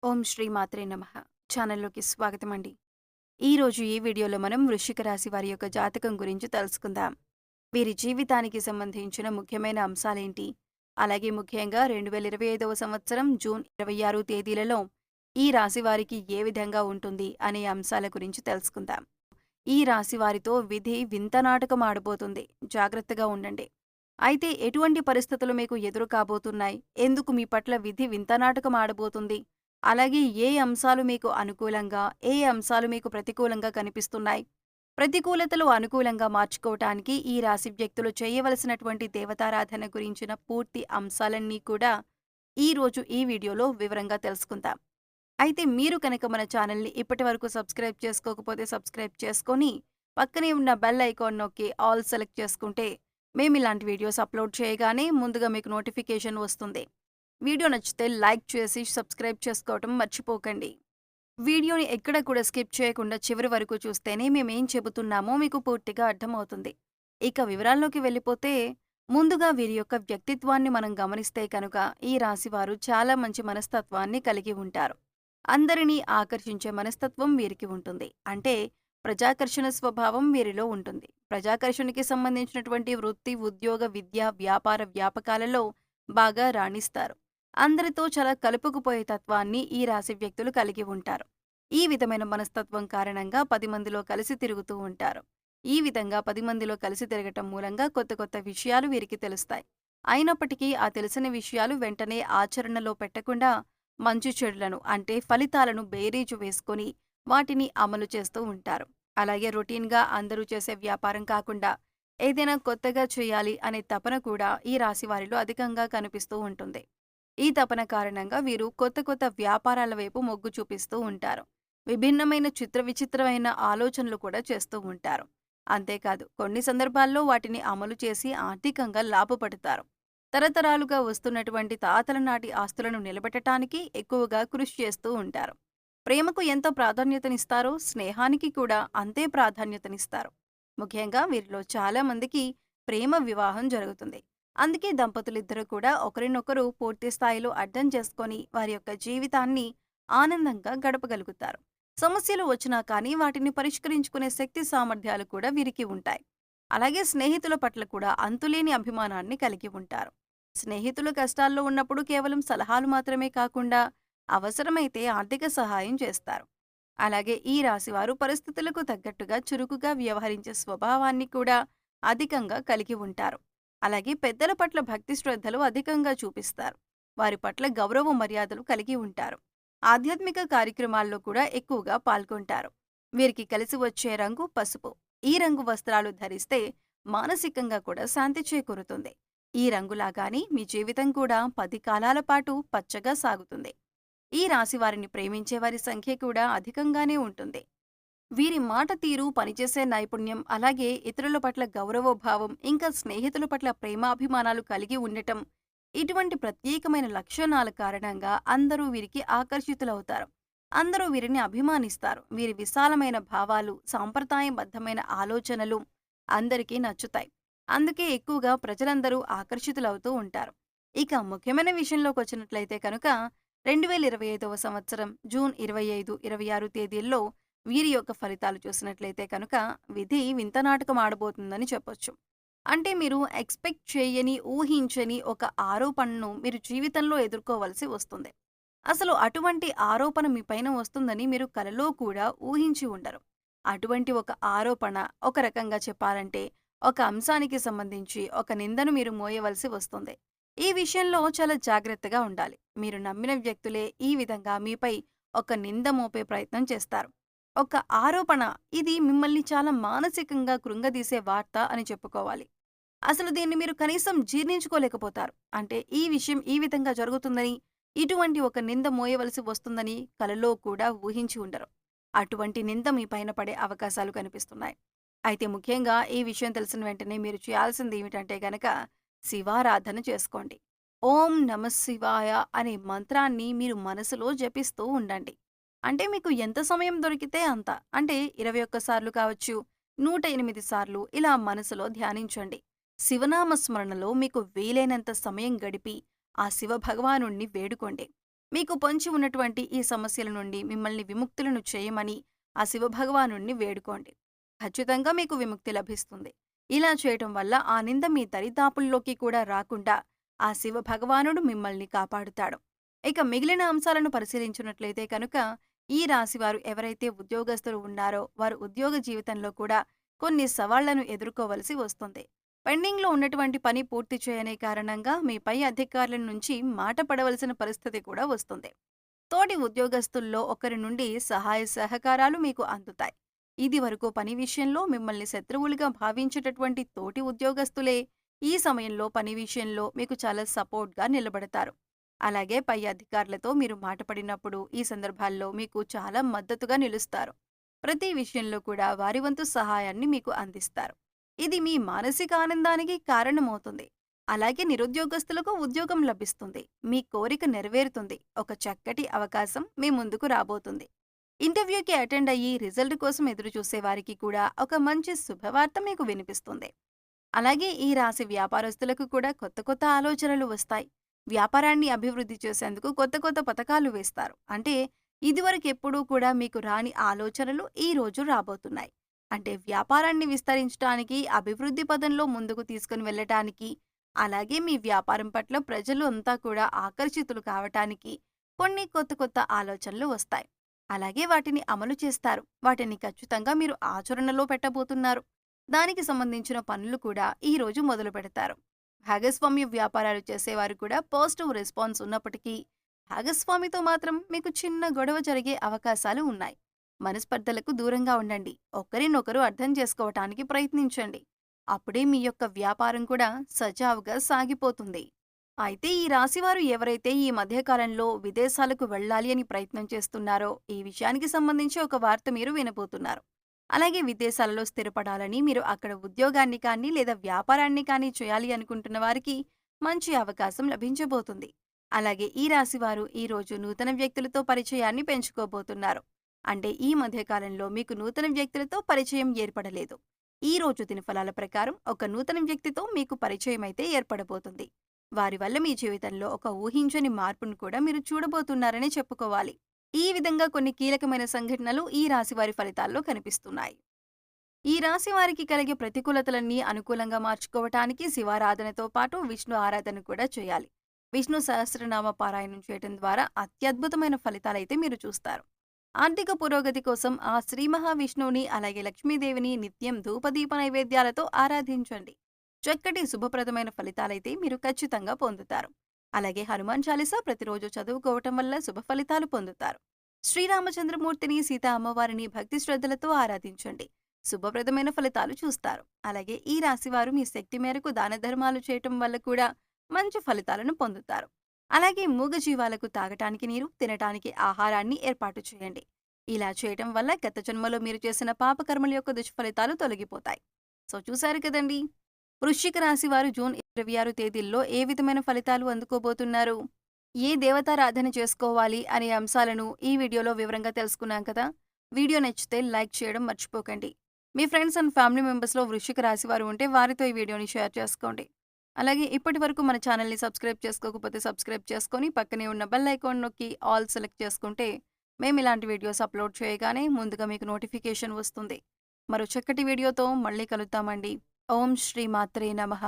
ఓం శ్రీ మాత్రే నమః. ఛానల్‌లోకి స్వాగతమండి. ఈరోజు ఈ వీడియోలో మనం వృశ్చిక రాశి వారి యొక్క జాతకం గురించి తెలుసుకుందాం. వీరి జీవితానికి సంబంధించిన ముఖ్యమైన అంశాలేంటి? అలాగే ముఖ్యంగా 2025వ సంవత్సరం జూన్ 26 తేదీలలో ఈ రాశి వారికి ఏ విధంగా ఉంటుంది అనే అంశాల గురించి తెలుసుకుందాం. ఈ రాశి వారితో విధి వింత నాటకం ఆడబోతుంది. జాగ్రత్తగా ఉండండి. అయితే ఎటువంటి పరిస్థితులు మీకు ఎదురు కాబోతున్నాయి? ఎందుకు మీ పట్ల విధి వింత నాటకం ఆడబోతుంది? అలాగే ఏ అంశాలు మీకు అనుకూలంగా, ఏ అంశాలు మీకు ప్రతికూలంగా కనిపిస్తున్నాయి? ప్రతికూలతలు అనుకూలంగా మార్చుకోవటానికి ఈ రాశి వ్యక్తులు చేయవలసినటువంటి దేవతారాధన గురించిన పూర్తి అంశాలన్నీ కూడా ఈరోజు ఈ వీడియోలో వివరంగా తెలుసుకుందాం. అయితే మీరు కనుక మన ఛానల్‌ని ఇప్పటివరకు సబ్స్క్రైబ్ చేసుకోకపోతే సబ్స్క్రైబ్ చేసుకొని, పక్కనే ఉన్న బెల్ ఐకాన్ నొక్కి ఆల్ సెలెక్ట్ చేసుకుంటే, మేమిలాంటి వీడియోస్ అప్‌లోడ్ చేయగానే ముందుగా మీకు నోటిఫికేషన్ వస్తుంది. వీడియో నచ్చితే లైక్ చేసి సబ్స్క్రైబ్ చేసుకోవటం మర్చిపోకండి. వీడియోని ఎక్కడ కూడా స్కిప్ చేయకుండా చివరి వరకు చూస్తేనే మేమేం చెబుతున్నామో మీకు పూర్తిగా అర్థమవుతుంది. ఇక వివరాల్లోకి వెళ్ళిపోతే, ముందుగా వీరి యొక్క వ్యక్తిత్వాన్ని మనం గమనిస్తే కనుక ఈ రాశివారు చాలా మంచి మనస్తత్వాన్ని కలిగి ఉంటారు. అందరినీ ఆకర్షించే మనస్తత్వం వీరికి ఉంటుంది. అంటే ప్రజాకర్షణ స్వభావం వీరిలో ఉంటుంది. ప్రజాకర్షణకి సంబంధించినటువంటి వృత్తి, ఉద్యోగ, విద్య, వ్యాపార వ్యాపకాలలో బాగా రాణిస్తారు. అందరితో చాలా కలుపుకుపోయే తత్వాన్ని ఈ రాశి వ్యక్తులు కలిగి ఉంటారు. ఈ విధమైన మనస్తత్వం కారణంగా 10 మందిలో కలిసి తిరుగుతూ ఉంటారు. ఈ విధంగా 10 మందిలో కలిసి తిరగటం మూలంగా కొత్త కొత్త విషయాలు వీరికి తెలుస్తాయి. అయినప్పటికీ ఆ తెలిసిన విషయాలు వెంటనే ఆచరణలో పెట్టకుండా మంచి చెడులను అంటే ఫలితాలను బేరీజు వేసుకొని వాటిని అమలు చేస్తూ ఉంటారు. అలాగే రొటీన్‌గా అందరూ చేసే వ్యాపారం కాకుండా ఏదైనా కొత్తగా చేయాలి అనే తపన కూడా ఈ రాశి వారిలో అధికంగా కనిపిస్తూ ఉంటుంది. ఈ తపన కారణంగా వీరు కొత్త కొత్త వ్యాపారాల వైపు మొగ్గు చూపిస్తూ ఉంటారు. విభిన్నమైన విచిత్రమైన ఆలోచనలు కూడా చేస్తూ ఉంటారు. అంతేకాదు కొన్ని సందర్భాల్లో వాటిని అమలు చేసి ఆర్థికంగా లాభపడతారు. తరతరాలుగా వస్తున్నటువంటి తాతల నాటి ఆస్తులను నిలబెట్టడానికి ఎక్కువగా కృషి చేస్తూ ఉంటారు. ప్రేమకు ఎంత ప్రాధాన్యతనిస్తారో స్నేహానికి కూడా అంతే ప్రాధాన్యతనిస్తారు. ముఖ్యంగా వీరిలో చాలా మందికి ప్రేమ వివాహం జరుగుతుంది. అందుకే దంపతులిద్దరూ కూడా ఒకరినొకరు పూర్తి స్థాయిలో అర్థం చేసుకొని వారి యొక్క జీవితాన్ని ఆనందంగా గడపగలుగుతారు. సమస్యలు వచ్చినా కానీ వాటిని పరిష్కరించుకునే శక్తి సామర్థ్యాలు కూడా వీరికి ఉంటాయి. అలాగే స్నేహితుల పట్ల కూడా అంతులేని అభిమానాన్ని కలిగి ఉంటారు. స్నేహితులు కష్టాల్లో ఉన్నప్పుడు కేవలం సలహాలు మాత్రమే కాకుండా అవసరమైతే ఆర్థిక సహాయం చేస్తారు. అలాగే ఈ రాశివారు పరిస్థితులకు తగ్గట్టుగా చురుకుగా వ్యవహరించే స్వభావాన్ని కూడా అధికంగా కలిగి ఉంటారు. అలాగే పెద్దల పట్ల భక్తి శ్రద్ధలు అధికంగా చూపిస్తారు. వారి పట్ల గౌరవ మర్యాదలు కలిగి ఉంటారు. ఆధ్యాత్మిక కార్యక్రమాల్లో కూడా ఎక్కువగా పాల్గొంటారు. వీరికి కలిసి వచ్చే రంగు పసుపు. ఈ రంగు వస్త్రాలు ధరిస్తే మానసికంగా కూడా శాంతి చేకూరుతుంది. ఈ రంగులాగానే మీ జీవితం కూడా 10 కాలాల పాటు పచ్చగా సాగుతుంది. ఈ రాశి వారిని ప్రేమించే వారి సంఖ్య కూడా అధికంగానే ఉంటుంది. వీరి మాట తీరు, పనిచేసే నైపుణ్యం, అలాగే ఇతరుల పట్ల గౌరవభావం, ఇంకా స్నేహితుల పట్ల ప్రేమాభిమానాలు కలిగి ఉండటం, ఇటువంటి ప్రత్యేకమైన లక్షణాల కారణంగా అందరూ వీరికి ఆకర్షితులవుతారు. అందరూ వీరిని అభిమానిస్తారు. వీరి విశాలమైన భావాలు, సాంప్రదాయబద్ధమైన ఆలోచనలు అందరికీ నచ్చుతాయి. అందుకే ఎక్కువగా ప్రజలందరూ ఆకర్షితులవుతూ ఉంటారు. ఇక ముఖ్యమైన విషయంలోకొచ్చినట్లయితే కనుక 2025వ సంవత్సరం జూన్ 25, 26 తేదీల్లో వీరి యొక్క ఫలితాలు చూసినట్లయితే కనుక విధి వింత నాటకం ఆడబోతుందని చెప్పొచ్చు. అంటే మీరు ఎక్స్‌పెక్ట్ చేయని, ఊహించని ఒక ఆరోపణను మీరు జీవితంలో ఎదుర్కోవలసి వస్తుంది. అసలు అటువంటి ఆరోపణ మీ పైన వస్తుందని మీరు కలలో కూడా ఊహించి ఉండరు. అటువంటి ఒక ఆరోపణ ఒక రకంగా చెప్పాలంటే ఒక అంశానికి సంబంధించి ఒక నిందను మీరు మోయవలసి వస్తుంది. ఈ విషయంలో చాలా జాగ్రత్తగా ఉండాలి. మీరు నమ్మిన వ్యక్తులే ఈ విధంగా మీపై ఒక నింద మోపే ప్రయత్నం చేస్తారు. ఒక ఆరోపణ ఇది మిమ్మల్ని చాలా మానసికంగా కృంగదీసే వార్త అని చెప్పుకోవాలి. అసలు దీన్ని మీరు కనీసం జీర్ణించుకోలేకపోతారు. అంటే ఈ విషయం ఈ విధంగా జరుగుతుందని, ఇటువంటి ఒక నింద మోయవలసి వస్తుందని కలలో కూడా ఊహించి ఉండరు. అటువంటి నింద మీ పైన పడే అవకాశాలు కనిపిస్తున్నాయి. అయితే ముఖ్యంగా ఈ విషయం తెలిసిన వెంటనే మీరు చేయాల్సింది ఏమిటంటే గనక శివారాధన చేసుకోండి. ఓం నమః శివాయ అనే మంత్రాన్ని మీరు మనసులో జపిస్తూ ఉండండి. అంటే మీకు ఎంత సమయం దొరికితే అంత. అంటే 21 సార్లు కావచ్చు, 108 సార్లు ఇలా మనసులో ధ్యానించండి. శివనామ స్మరణలో మీకు వీలైనంత సమయం గడిపి ఆ శివ భగవానుణ్ణి వేడుకోండి. మీకు పొంచి ఉన్నటువంటి ఈ సమస్యల నుండి మిమ్మల్ని విముక్తులను చేయమని ఆ శివభగవానుడిని వేడుకోండి. ఖచ్చితంగా మీకు విముక్తి లభిస్తుంది. ఇలా చేయటం వల్ల ఆ నింద మీ దరిదాపుల్లోకి కూడా రాకుండా ఆ శివభగవానుడు మిమ్మల్ని కాపాడుతాడు. ఇక మిగిలిన అంశాలను పరిశీలించినట్లయితే కనుక ఈ రాశివారు ఎవరైతే ఉద్యోగస్తులు ఉన్నారో వారు ఉద్యోగ జీవితంలో కూడా కొన్ని సవాళ్లను ఎదుర్కోవలసి వస్తుంది. పెండింగ్‌లో ఉన్నటువంటి పని పూర్తి చేయని కారణంగా మీ పై అధికారుల నుంచి మాట పడవలసిన పరిస్థితి కూడా వస్తుంది. తోటి ఉద్యోగస్తుల్లో ఒకరి నుండి సహాయ సహకారాలు మీకు అందుతాయి. ఇదివరకు పని విషయంలో మిమ్మల్ని శత్రువులుగా భావించేటటువంటి తోటి ఉద్యోగస్తులే ఈ సమయంలో పని విషయంలో మీకు చాలా సపోర్ట్‌గా నిలబడతారు. అలాగే పై అధికారులతో మీరు మాట పడినప్పుడు ఈ సందర్భాల్లో మీకు చాలా మద్దతుగా నిలుస్తారు. ప్రతి విషయంలో కూడా వారి వంతు సహాయాన్ని మీకు అందిస్తారు. ఇది మీ మానసిక ఆనందానికి కారణమవుతుంది. అలాగే నిరుద్యోగస్తులకు ఉద్యోగం లభిస్తుంది. మీ కోరిక నెరవేరుతుంది. ఒక చక్కటి అవకాశం మీ ముందుకు రాబోతుంది. ఇంటర్వ్యూకి అటెండ్ అయ్యి రిజల్ట్ కోసం ఎదురుచూసే వారికి కూడా ఒక మంచి శుభవార్త మీకు వినిపిస్తుంది. అలాగే ఈ రాశి వ్యాపారస్తులకు కూడా కొత్త కొత్త ఆలోచనలు వస్తాయి. వ్యాపారాన్ని అభివృద్ధి చేసేందుకు కొత్త కొత్త పథకాలు వేస్తారు. అంటే ఇదివరకెప్పుడూ కూడా మీకు రాని ఆలోచనలు ఈ రోజు రాబోతున్నాయి. అంటే వ్యాపారాన్ని విస్తరించడానికి, అభివృద్ధి పదంలో ముందుకు తీసుకొని వెళ్ళటానికి, అలాగే మీ వ్యాపారం పట్ల ప్రజలు అంతా కూడా ఆకర్షితులు కావటానికి కొన్ని కొత్త కొత్త ఆలోచనలు వస్తాయి. అలాగే వాటిని అమలు చేస్తారు. వాటిని ఖచ్చితంగా మీరు ఆచరణలో పెట్టబోతున్నారు. దానికి సంబంధించిన పనులు కూడా ఈ రోజు మొదలు పెడతారు. భాగస్వామ్య వ్యాపారాలు చేసేవారు కూడా పాజిటివ్ రెస్పాన్స్ ఉన్నప్పటికీ భాగస్వామితో మాత్రం మీకు చిన్న గొడవ జరిగే అవకాశాలు ఉన్నాయి. మనస్పర్ధలకు దూరంగా ఉండండి. ఒకరినొకరు అర్థం చేసుకోవటానికి ప్రయత్నించండి. అప్పుడే మీ యొక్క వ్యాపారం కూడా సజావుగా సాగిపోతుంది. అయితే ఈ రాశివారు ఎవరైతే ఈ మధ్యకాలంలో విదేశాలకు వెళ్ళాలి అని ప్రయత్నం చేస్తున్నారో ఈ విషయానికి సంబంధించి ఒక వార్త మీరు వినబోతున్నారు. అలాగే విదేశాలలో స్థిరపడాలని మీరు అక్కడ ఉద్యోగాన్ని కానీ లేదా వ్యాపారాన్ని కానీ చేయాలి అనుకుంటున్న వారికి మంచి అవకాశం లభించబోతుంది. అలాగే ఈ రాశివారు ఈ రోజు నూతన వ్యక్తులతో పరిచయాన్ని పెంచుకోబోతున్నారు. అంటే ఈ మధ్యకాలంలో మీకు నూతన వ్యక్తులతో పరిచయం ఏర్పడలేదు. ఈ రోజు దినఫలాల ప్రకారం ఒక నూతన వ్యక్తితో మీకు పరిచయం అయితే ఏర్పడబోతుంది. వారి వల్ల మీ జీవితంలో ఒక ఊహించని మార్పును కూడా మీరు చూడబోతున్నారని చెప్పుకోవాలి. ఈ విధంగా కొన్ని కీలకమైన సంఘటనలు ఈ రాశివారి ఫలితాల్లో కనిపిస్తున్నాయి. ఈ రాశి వారికి కలిగే ప్రతికూలతలన్నీ అనుకూలంగా మార్చుకోవటానికి శివారాధనతో పాటు విష్ణు ఆరాధన కూడా చేయాలి. విష్ణు సహస్రనామ పారాయణం చేయడం ద్వారా అత్యద్భుతమైన ఫలితాలైతే మీరు చూస్తారు. ఆర్థిక పురోగతి కోసం ఆ శ్రీ మహావిష్ణువుని అలాగే లక్ష్మీదేవిని నిత్యం ధూపదీప నైవేద్యాలతో ఆరాధించండి. చక్కటి శుభప్రదమైన ఫలితాలైతే మీరు ఖచ్చితంగా పొందుతారు. అలాగే హనుమాన్ చాలీసా ప్రతిరోజు చదువుకోవటం వల్ల శుభ ఫలితాలు పొందుతారు. శ్రీరామచంద్రమూర్తిని, సీతా అమ్మవారిని భక్తి శ్రద్ధలతో ఆరాధించండి. శుభప్రదమైన ఫలితాలు చూస్తారు. అలాగే ఈ రాశివారు మీ శక్తి మేరకు దాన ధర్మాలు చేయటం వల్ల కూడా మంచి ఫలితాలను పొందుతారు. అలాగే మూగజీవాలకు తాగటానికి నీరు, తినటానికి ఆహారాన్ని ఏర్పాటు చేయండి. ఇలా చేయటం వల్ల గత జన్మలో మీరు చేసిన పాపకర్మల యొక్క దుష్ఫలితాలు తొలగిపోతాయి. సో చూశారు కదండి, వృశ్చిక రాశి వారు జూన్ 26 తేదీల్లో ఏ విధమైన ఫలితాలు అందుకోబోతున్నారు, ఏ దేవతారాధన చేసుకోవాలి అనే అంశాలను ఈ వీడియోలో వివరంగా తెలుసుకున్నాం కదా. వీడియో నచ్చితే లైక్ చేయడం మర్చిపోకండి. మీ ఫ్రెండ్స్ అండ్ ఫ్యామిలీ మెంబర్స్లో వృశ్చిక రాశి వారు ఉంటే వారితో ఈ వీడియోని షేర్ చేసుకోండి. అలాగే ఇప్పటి వరకు మన ఛానల్ని సబ్స్క్రైబ్ చేసుకోకపోతే సబ్స్క్రైబ్ చేసుకొని పక్కనే ఉన్న బెల్ ఐకాన్ నొక్కి ఆల్ సెలెక్ట్ చేసుకుంటే మేము ఇలాంటి వీడియోస్ అప్లోడ్ చేయగానే ముందుగా మీకు నోటిఫికేషన్ వస్తుంది. మరో చక్కటి వీడియోతో మళ్ళీ కలుద్దామండి. ఓం శ్రీ మాత్రే నమః.